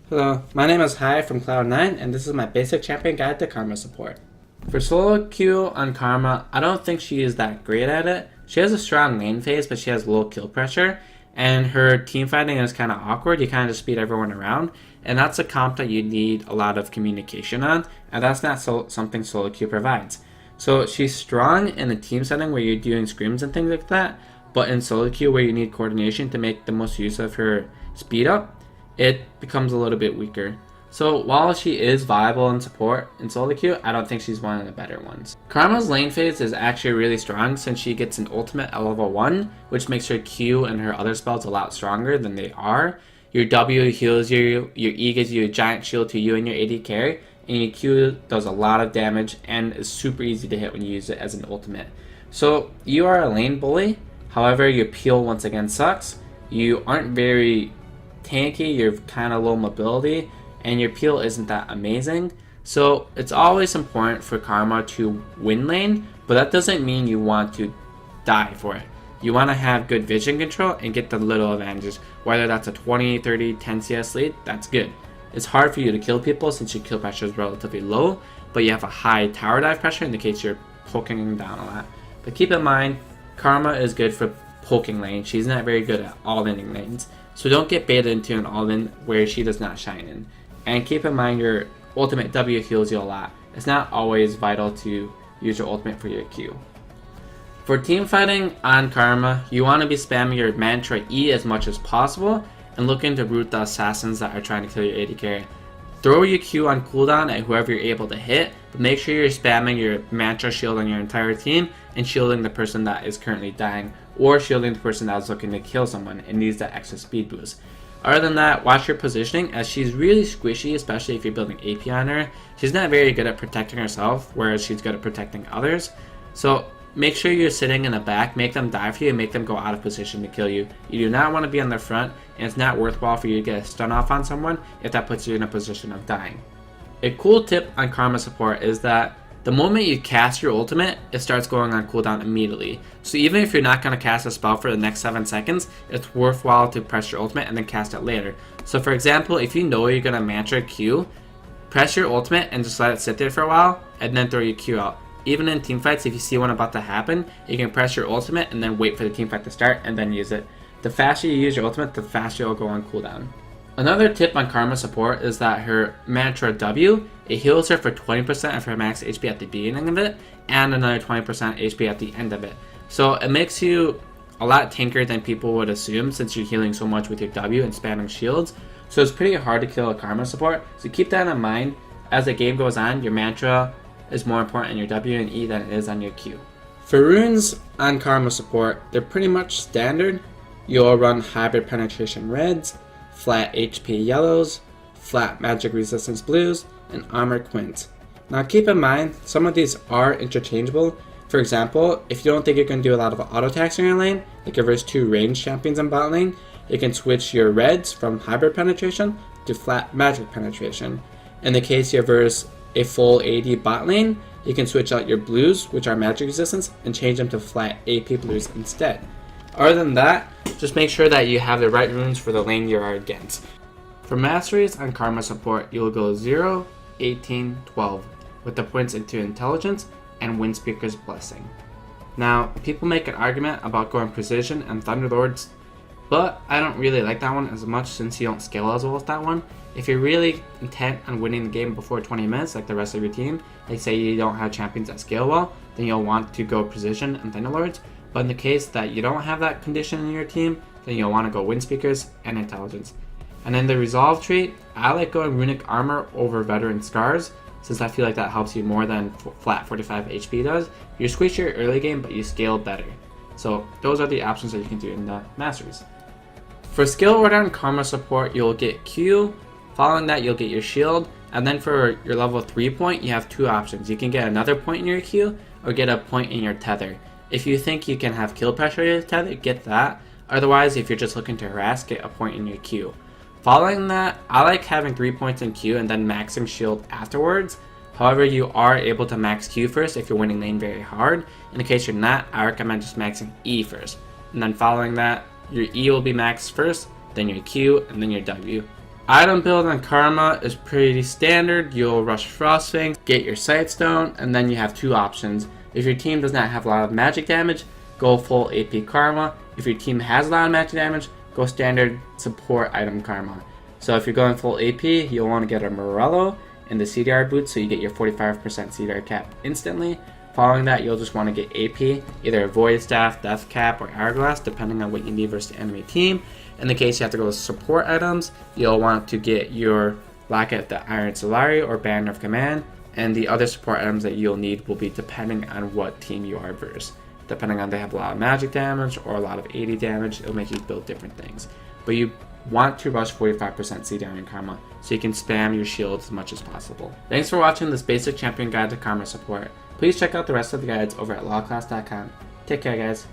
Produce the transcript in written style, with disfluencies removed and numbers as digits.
Hello, my name is Hai from Cloud9, and this is my basic champion guide to Karma support. For solo queue on Karma, I don't think she is that great at it. She has a strong lane phase, but she has low kill pressure, and her team fighting is kind of awkward. You kind of just speed everyone around, and that's a comp that you need a lot of communication on, and that's not something solo queue provides. So she's strong in a team setting where you're doing scrims and things like that, but in solo queue where you need coordination to make the most use of her speed up, it becomes a little bit weaker. So while she is viable in support in solo queue, I don't think she's one of the better ones. Karma's lane phase is actually really strong since she gets an ultimate at level 1, which makes her Q and her other spells a lot stronger than they are. Your W heals you, your E gives you a giant shield to you and your AD carry, and your Q does a lot of damage and is super easy to hit when you use it as an ultimate. So you are a lane bully, however your peel once again sucks. You aren't very tanky, you're kind of low mobility, and your peel isn't that amazing. So it's always important for Karma to win lane, but that doesn't mean you want to die for it. You want to have good vision control and get the little advantages, whether that's a 20, 30, 10 CS lead, that's good. It's hard for you to kill people since your kill pressure is relatively low, but you have a high tower dive pressure in the case you're poking them down a lot. But keep in mind, Karma is good for poking lane. She's not very good at all-inning lanes. So don't get baited into an all-in where she does not shine in. And keep in mind your ultimate W heals you a lot. It's not always vital to use your ultimate for your Q. For team fighting on Karma, you want to be spamming your mantra E as much as possible and looking to root the assassins that are trying to kill your AD carry. Throw your Q on cooldown at whoever you're able to hit, but make sure you're spamming your mantra shield on your entire team and shielding the person that is currently dying, or shielding the person that is looking to kill someone and needs that extra speed boost. Other than that, watch your positioning as she's really squishy, especially if you're building AP on her. She's not very good at protecting herself, whereas she's good at protecting others. So make sure you're sitting in the back, make them die for you, and make them go out of position to kill you. You do not want to be on the front, and it's not worthwhile for you to get a stun off on someone if that puts you in a position of dying. A cool tip on Karma support is that the moment you cast your ultimate, it starts going on cooldown immediately. So even if you're not going to cast a spell for the next 7 seconds, it's worthwhile to press your ultimate and then cast it later. So for example, if you know you're going to mantra Q, press your ultimate and just let it sit there for a while, and then throw your Q out. Even in teamfights, if you see one about to happen, you can press your ultimate and then wait for the teamfight to start and then use it. The faster you use your ultimate, the faster it'll go on cooldown. Another tip on Karma support is that her mantra W, it heals her for 20% of her max HP at the beginning of it, and another 20% HP at the end of it. So it makes you a lot tankier than people would assume since you're healing so much with your W and spamming shields. So it's pretty hard to kill a Karma support, so keep that in mind. As the game goes on, your mantra is more important on your W and E than it is on your Q. For runes on Karma support, they're pretty much standard. You'll run hybrid penetration reds, flat HP yellows, flat magic resistance blues, and armor quints. Now keep in mind, some of these are interchangeable. For example, if you don't think you're going to do a lot of auto attacks in your lane, like your verse 2 ranged champions in bot lane, you can switch your reds from hybrid penetration to flat magic penetration. In the case you verse a full AD bot lane, you can switch out your blues, which are magic resistance, and change them to flat AP blues instead. Other than that, just make sure that you have the right runes for the lane you are against. For masteries on Karma support, you'll go 0, 18, 12, with the points into Intelligence and Wind Speaker's Blessing. Now, people make an argument about going Precision and Thunderlords, but I don't really like that one as much since you don't scale as well as that one. If you're really intent on winning the game before 20 minutes, like the rest of your team, like say you don't have champions that scale well, then you'll want to go Precision and Thunderlords. But in the case that you don't have that condition in your team, then you'll want to go Wind Speakers and Intelligence. And then the Resolve trait, I like going Runic Armor over Veteran Scars, since I feel like that helps you more than flat 45 HP does. You squish your early game, but you scale better. So those are the options that you can do in the Masteries. For skill order and Karma support, you'll get Q, following that you'll get your shield, and then for your level 3 point, you have 2 options. You can get another point in your Q, or get a point in your tether. If you think you can have kill pressure in your tether, get that. Otherwise, if you're just looking to harass, get a point in your Q. Following that, I like having 3 points in Q and then maxing shield afterwards. However, you are able to max Q first if you're winning lane very hard. In the case you're not, I recommend just maxing E first. And then following that, your E will be maxed first, then your Q, and then your W. Item build on Karma is pretty standard. You'll rush Frostfangs, get your Sightstone, and then you have two options. If your team does not have a lot of magic damage, go full AP Karma. If your team has a lot of magic damage, go standard support item Karma. So if you're going full AP, you'll want to get a Morello and the CDR boot so you get your 45% CDR cap instantly. Following that, you'll just want to get AP, either a Void Staff, Death Cap, or Hourglass, depending on what you need versus the enemy team. In the case you have to go with support items, you'll want to get your Locket, the Iron Solari, or Banner of Command, and the other support items that you'll need will be depending on what team you are versus. Depending on if they have a lot of magic damage or a lot of 80 damage, it'll make you build different things. But you want to rush 45% CDR in Karma so you can spam your shields as much as possible. Thanks for watching this basic champion guide to Karma support. Please check out the rest of the guides over at lawclass.com. Take care, guys.